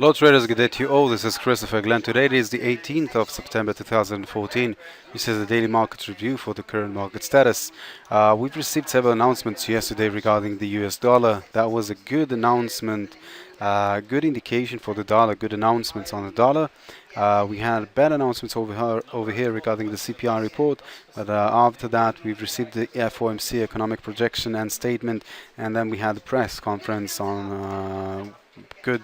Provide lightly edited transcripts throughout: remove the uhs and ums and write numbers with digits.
Hello traders, good day to you all. This is Christopher Glen. Today it is the 18th of September 2014. This is the daily market review for the current market status. We've received several announcements yesterday regarding the US dollar. That was a good announcement, good indication for the dollar, good announcements on the dollar. We had bad announcements over here regarding the CPI report, but after that we've received the FOMC economic projection and statement, and then we had the press conference on good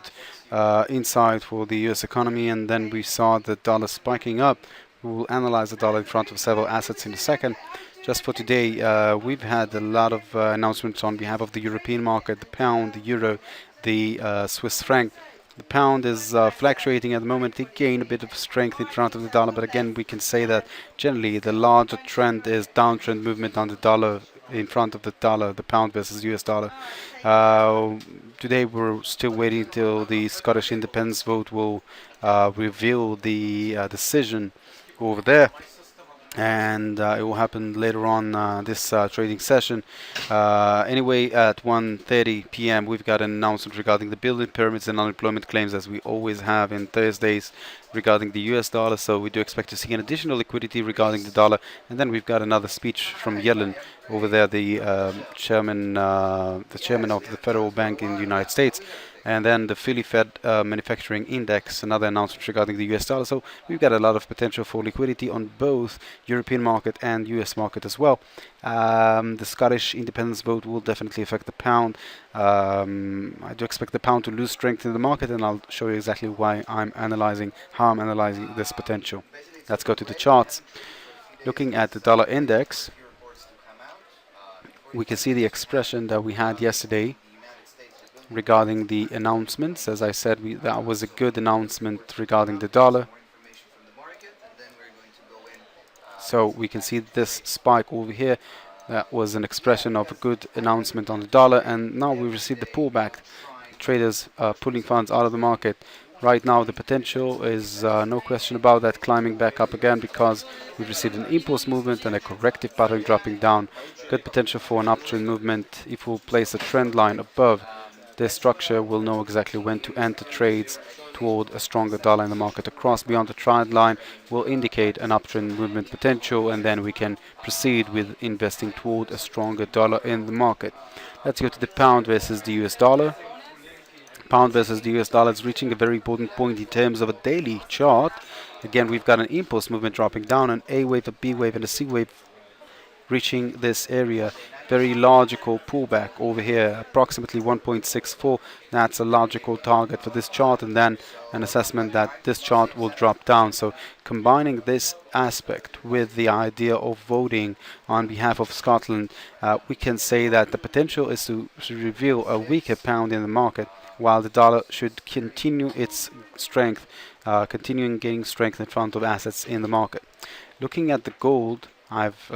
insight for the US economy, and then we saw the dollar spiking up. We will analyze the dollar in front of several assets in a second. Just for today, we've had a lot of announcements on behalf of the European market, the pound, the euro, the Swiss franc. The pound is fluctuating at the moment. It gained a bit of strength in front of the dollar, but again, we can say that generally the larger trend is downtrend movement on the dollar in front of the dollar, the pound versus US dollar. Today we're still waiting till the Scottish independence vote will reveal the decision over there, and it will happen later on this trading session. Anyway, at 1:30 p.m. we've got an announcement regarding the building permits and unemployment claims, as we always have in Thursdays regarding the US dollar. So we do expect to see an additional liquidity regarding the dollar, and then we've got another speech from Yellen over there, the chairman of the Federal Bank in the United States. And then the Philly Fed Manufacturing Index, another announcement regarding the US dollar. So we've got a lot of potential for liquidity on both European market and US market as well. The Scottish independence vote will definitely affect the pound. I do expect the pound to lose strength in the market, and I'll show you exactly how I'm analyzing this potential. Let's go to the charts. Looking at the dollar index, we can see the expression that we had yesterday regarding the announcements. As I said, that was a good announcement regarding the dollar. So we can see this spike over here. That was an expression of a good announcement on the dollar, and now we received the pullback. Traders pulling funds out of the market. Right now the potential is no question about that, climbing back up again, because we've received an impulse movement and a corrective pattern dropping down. Good potential for an uptrend movement. If we'll place a trend line above this structure, we'll know exactly when to enter trades toward a stronger dollar in the market. Across beyond the trend line will indicate an uptrend movement potential, and then we can proceed with investing toward a stronger dollar in the market. Let's go to the pound versus the US dollar. Pound versus the US dollar is reaching a very important point in terms of a daily chart. Again, we've got an impulse movement dropping down, an A wave, a B wave, and a C wave reaching this area. Very logical pullback over here, approximately 1.64. That's a logical target for this chart, and then an assessment that this chart will drop down. So combining this aspect with the idea of voting on behalf of Scotland, we can say that the potential is to reveal a weaker pound in the market, while the dollar should continue its strength, continuing gaining strength in front of assets in the market. Looking at the gold, I've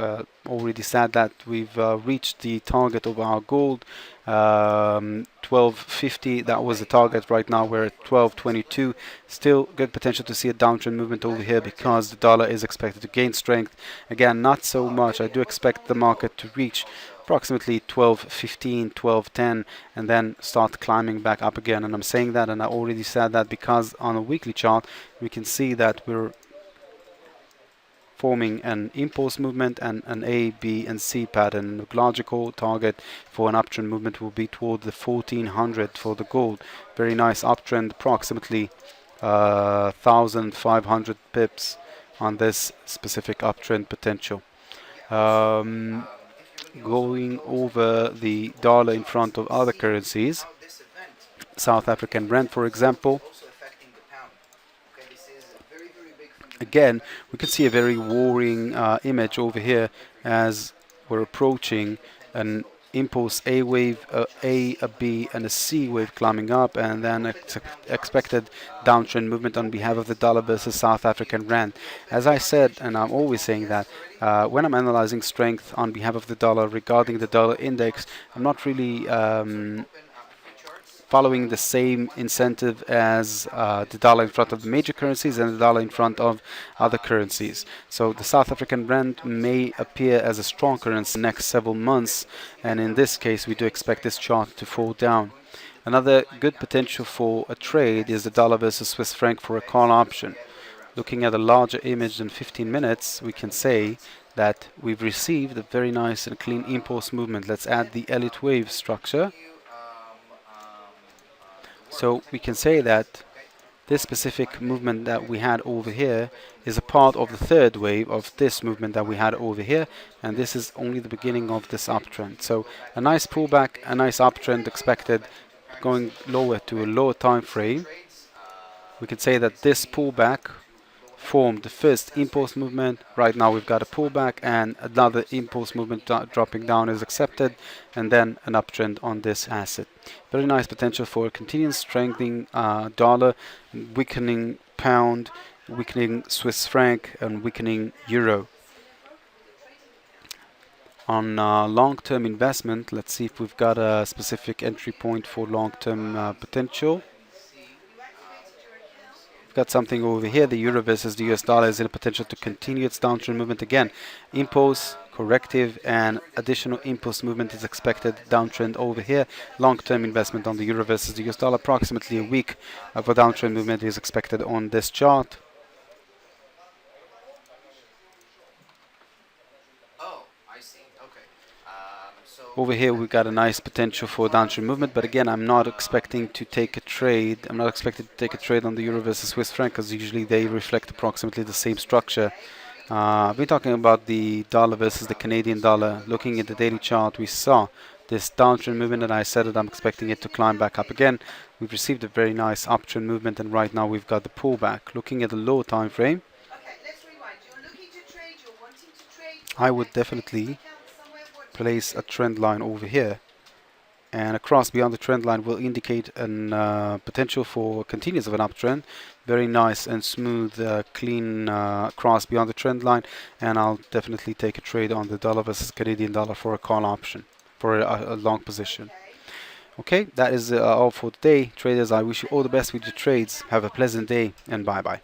already said that we've reached the target of our gold, 1250. That was the target. Right now we're at 1222. Still good potential to see a downtrend movement over here, because the dollar is expected to gain strength. Again, not so much. I do expect the market to reach approximately 1215, 1210, and then start climbing back up again. And I'm saying that, and I already said that, because on a weekly chart we can see that we're forming an impulse movement and an A, B, and C pattern. The logical target for an uptrend movement will be toward the 1400 for the gold. Very nice uptrend, approximately 1,500 pips on this specific uptrend potential. Going over the dollar in front of other currencies, South African rand, for example. Again, we can see a very worrying image over here as we're approaching an impulse A wave, a B, and a C wave climbing up, and then expected downtrend movement on behalf of the dollar versus South African rand. As I said, and I'm always saying that, when I'm analyzing strength on behalf of the dollar regarding the dollar index, I'm not really following the same incentive as the dollar in front of the major currencies and the dollar in front of other currencies. So the South African rand may appear as a strong currency in the next several months, and in this case we do expect this chart to fall down. Another good potential for a trade is the dollar versus Swiss franc for a call option. Looking at a larger image than 15 minutes, we can say that we've received a very nice and clean impulse movement. Let's add the Elliott wave structure. So we can say that this specific movement that we had over here is a part of the third wave of this movement that we had over here, and this is only the beginning of this uptrend. So a nice pullback, a nice uptrend expected, going lower to a lower time frame. We can say that this pullback formed the first impulse movement. Right now we've got a pullback and another impulse movement dropping down is accepted, and then an uptrend on this asset. Very nice potential for continuing strengthening dollar, weakening pound, weakening Swiss franc, and weakening euro. On long-term investment, let's see if we've got a specific entry point for long-term potential. We've got something over here. The euro versus the US dollar is in a potential to continue its downtrend movement again. Impulse, corrective, and additional impulse movement is expected. Downtrend over here. Long-term investment on the euro versus the US dollar. Approximately a week of a downtrend movement is expected on this chart. Over here we've got a nice potential for downtrend movement, but again, I'm not expecting to take a trade. I'm not expected to take a trade on the euro versus Swiss franc because usually they reflect approximately the same structure. I've been talking about the dollar versus the Canadian dollar. Looking at the daily chart, we saw this downtrend movement, and I said that I'm expecting it to climb back up again. We've received a very nice uptrend movement, and right now we've got the pullback. Looking at the lower time frame, I would definitely place a trend line over here, and a cross beyond the trend line will indicate an potential for continuance of an uptrend. Very nice and smooth, clean cross beyond the trend line, and I'll definitely take a trade on the dollar versus Canadian dollar for a call option for a long position. Okay, that is all for today, traders. I wish you all the best with your trades. Have a pleasant day, and bye bye.